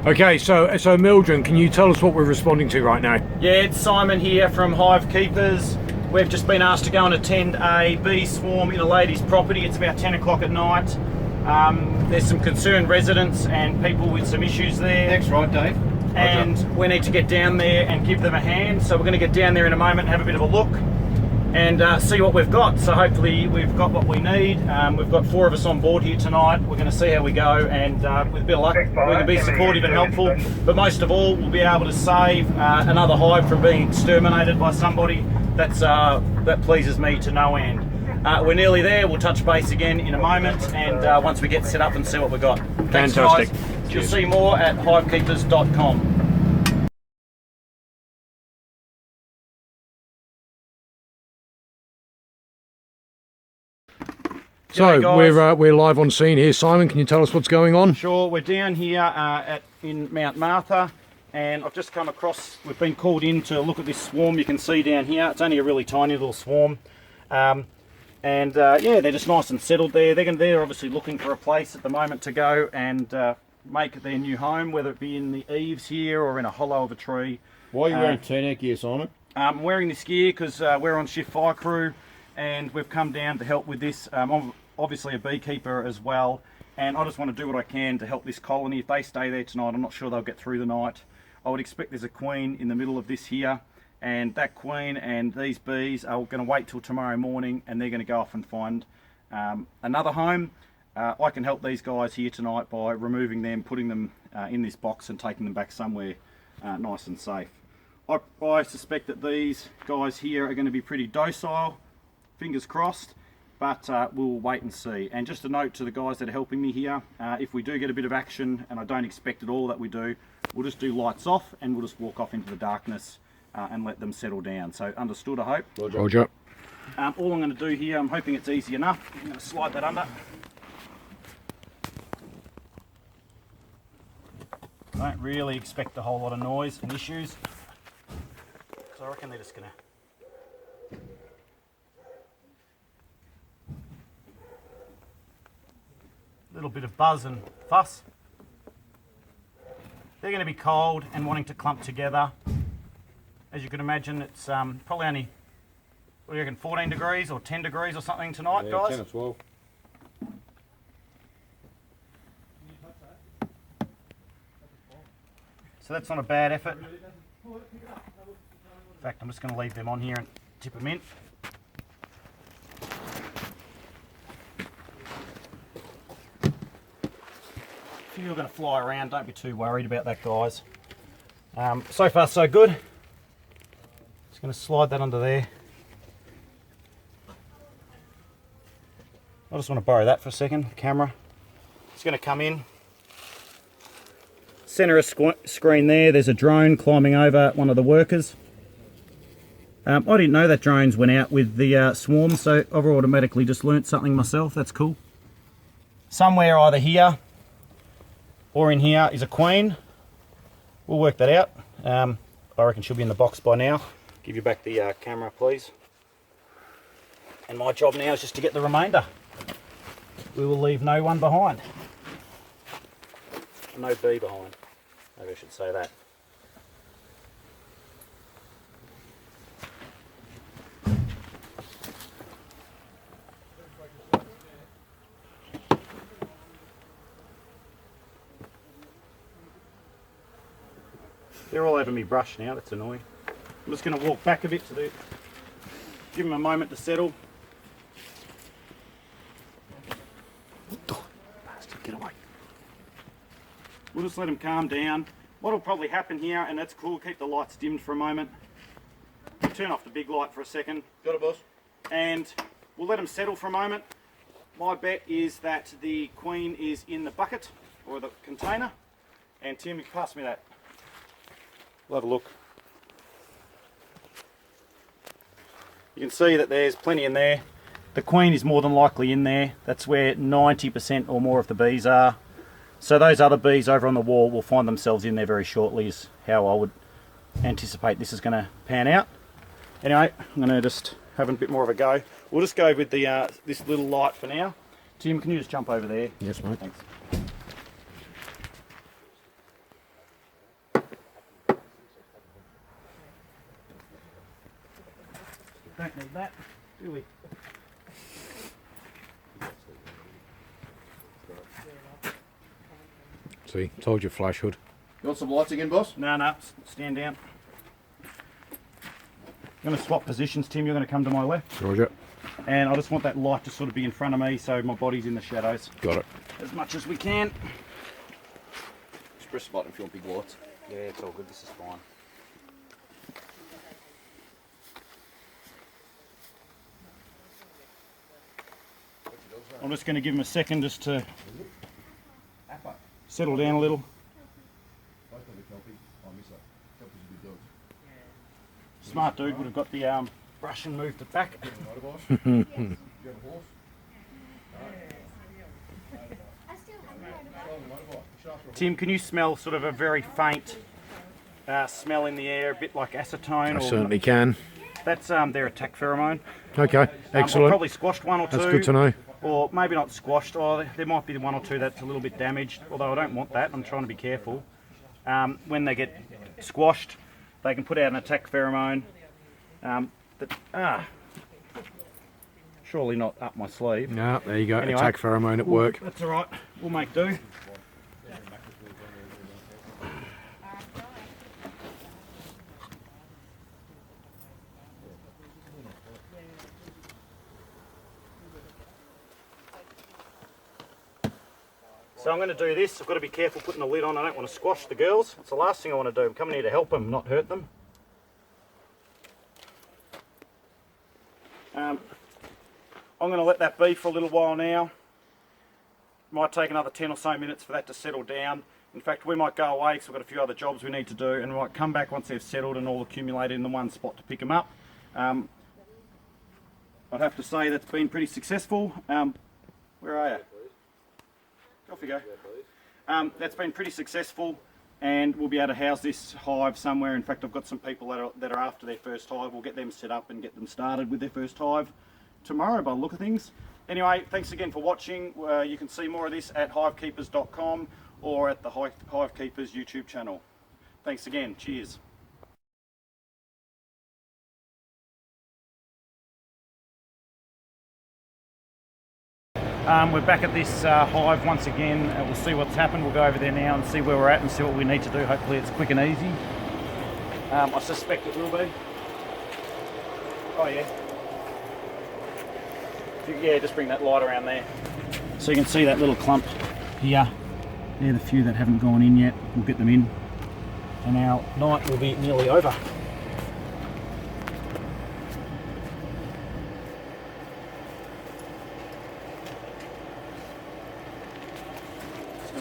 Okay, so Mildred, can you tell us what we're responding to right now? Yeah, it's Simon here from Hive Keepers. We've just been asked to go and attend a bee swarm in a lady's property. It's about 10 o'clock at night. There's some concerned residents and people with some issues there. That's right, Dave. And we need to get down there and give them a hand. So we're going to get down there in a moment and have a bit of a look and see what we've got. So hopefully we've got what we need. We've got 4 of us on board here tonight. We're going to see how we go, and with a bit of luck we can be supportive and helpful, but most of all we'll be able to save another hive from being exterminated by somebody. That pleases me to no end. We're nearly there. We'll touch base again in a moment, and once we get set up and see what we've got. Thanks, fantastic. Guys. You'll see more at hivekeepers.com. So G'day, guys. we're live on scene here. Simon, can you tell us what's going on? Sure, we're down here in Mount Martha, and I've just come across, we've been called in to look at this swarm you can see down here. It's only a really tiny little swarm. Yeah, they're just nice and settled there. They're obviously looking for a place at the moment to go and make their new home, whether it be in the eaves here or in a hollow of a tree. Why are you wearing T-neck gear, Simon? I'm wearing this gear because we're on shift fire crew, and we've come down to help with this. I'm obviously a beekeeper as well, and I just want to do what I can to help this colony. If they stay there tonight, I'm not sure they'll get through the night. I would expect there's a queen in the middle of this here, and that queen and these bees are going to wait till tomorrow morning, and they're going to go off and find another home. I can help these guys here tonight by removing them, putting them in this box and taking them back somewhere nice and safe. I suspect that these guys here are going to be pretty docile, fingers crossed, but we'll wait and see. And just a note to the guys that are helping me here, if we do get a bit of action, and I don't expect at all that we do, we'll just do lights off and we'll just walk off into the darkness and let them settle down. So understood, I hope? Roger. All I'm going to do here, I'm hoping it's easy enough. I'm going to slide that under. Don't really expect a whole lot of noise and issues. So I reckon they're just going to little bit of buzz and fuss. They're going to be cold and wanting to clump together. As you can imagine, it's probably only, what do you reckon, 14 degrees or 10 degrees or something tonight, guys? 10 or 12. So that's not a bad effort. In fact, I'm just going to leave them on here and tip them in. A few are going to fly around, don't be too worried about that, guys. So far so good. Just going to slide that under there. I just want to borrow that for a second, camera. It's going to come in. Center of screen there, there's a drone climbing over one of the workers. I didn't know that drones went out with the swarm, so I've automatically just learnt something myself. That's cool. Somewhere either here or in here is a queen. We'll work that out. I reckon she'll be in the box by now. Give you back the camera, please. And my job now is just to get the remainder. We will leave no one behind. No bee behind. Maybe I should say that. They're all over me brush now, that's annoying. I'm just going to walk back a bit to give them a moment to settle. Bastard, get away. We'll just let them calm down. What'll probably happen here, and that's cool, keep the lights dimmed for a moment. We'll turn off the big light for a second. Got it, boss. And we'll let them settle for a moment. My bet is that the queen is in the bucket, or the container. And Tim, you can pass me that. We'll have a look. You can see that there's plenty in there. The queen is more than likely in there. That's where 90% or more of the bees are. So those other bees over on the wall will find themselves in there very shortly, is how I would anticipate this is going to pan out. Anyway, I'm going to just have a bit more of a go. We'll just go with the this little light for now. Tim, can you just jump over there? Yes, mate. Thanks. Don't need that, do we? See, told you flash hood. You want some lights again, boss? No, stand down. I'm going to swap positions, Tim. You're going to come to my left. Roger. And I just want that light to sort of be in front of me so my body's in the shadows Got it. as much as we can. Just press the button if you want big lights. Yeah, it's all good. This is fine. I'm just going to give him a second just to settle down a little. Smart dude would have got the brush and moved it back. Tim, can you smell sort of a very faint smell in the air, a bit like acetone? I certainly can. That's their attack pheromone. Okay, I've excellent. probably squashed one or two. That's good to know. Or maybe not squashed, or there might be one or two that's a little bit damaged, although I don't want that. I'm trying to be careful. When they get squashed, they can put out an attack pheromone. Surely not up my sleeve. No, there you go. Anyway, Attack pheromone at work. That's all right. We'll make do. So I'm going to do this. I've got to be careful putting the lid on. I don't want to squash the girls. It's the last thing I want to do. I'm coming here to help them, not hurt them. I'm going to let that be for a little while now. Might take another 10 or so minutes for that to settle down. In fact, we might go away because we've got a few other jobs we need to do, and we might come back once they've settled and all accumulated in the one spot to pick them up. I'd have to say that's been pretty successful. Where are you? Off you go. That's been pretty successful, and we'll be able to house this hive somewhere. In fact, I've got some people that are after their first hive. We'll get them set up and get them started with their first hive tomorrow by the look of things. Anyway, thanks again for watching. You can see more of this at hivekeepers.com or at the Hive Keepers YouTube channel. Thanks again. Cheers. We're back at this hive once again. We'll see what's happened. We'll go over there now and see where we're at and see what we need to do. Hopefully it's quick and easy. I suspect it will be. Oh yeah. Yeah, just bring that light around there. So you can see that little clump here. They're the few that haven't gone in yet. We'll get them in. And our night will be nearly over.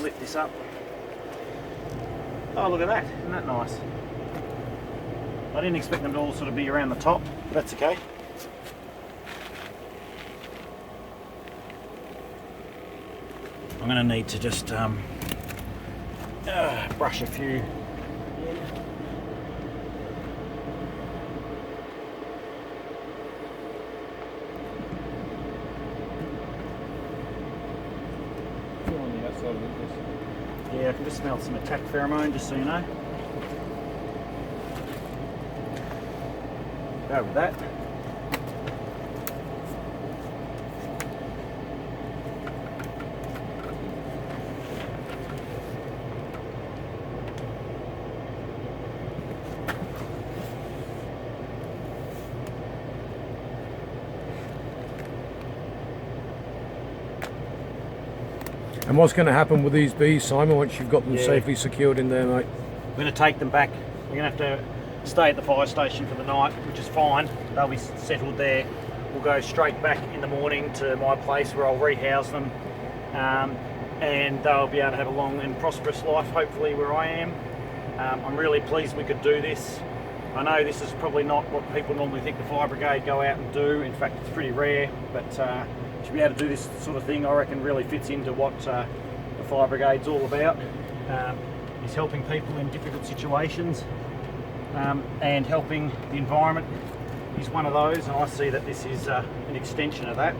Lift this up. Oh, look at that. Isn't that nice? I didn't expect them to all sort of be around the top, but that's okay. I'm going to need to just brush a few. Yeah, I can just smell some attack pheromone, just so you know. Go with that. And what's going to happen with these bees, Simon, once you've got them Yeah. safely secured in there, mate? We're going to take them back. We're going to have to stay at the fire station for the night, which is fine. They'll be settled there. We'll go straight back in the morning to my place where I'll rehouse them, and they'll be able to have a long and prosperous life, hopefully, where I am. I'm really pleased we could do this. I know this is probably not what people normally think the fire brigade go out and do. In fact, it's pretty rare, but to be able to do this sort of thing, I reckon really fits into what the fire brigade's all about. Is helping people in difficult situations, and helping the environment is one of those, and I see that this is an extension of that.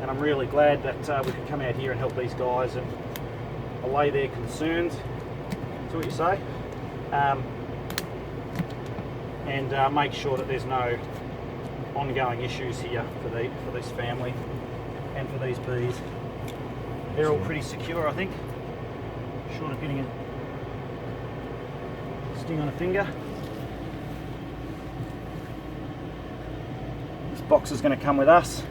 And I'm really glad that we could come out here and help these guys and allay their concerns. That's what you say. And make sure that there's no ongoing issues here for this family and for these bees. They're all pretty secure, I think, short of getting a sting on a finger. This box is going to come with us.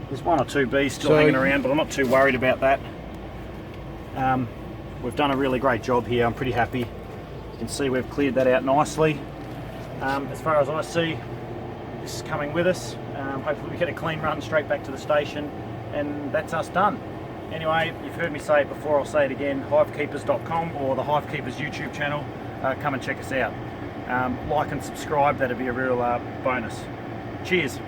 There's 1 or 2 bees still hanging around, but I'm not too worried about that. We've done a really great job here. I'm pretty happy. You can see we've cleared that out nicely. As far as I see, this is coming with us. Hopefully we get a clean run straight back to the station, and that's us done. Anyway, you've heard me say it before, I'll say it again, hivekeepers.com or the Hivekeepers YouTube channel. Come and check us out. Like and subscribe, that'd be a real bonus. Cheers.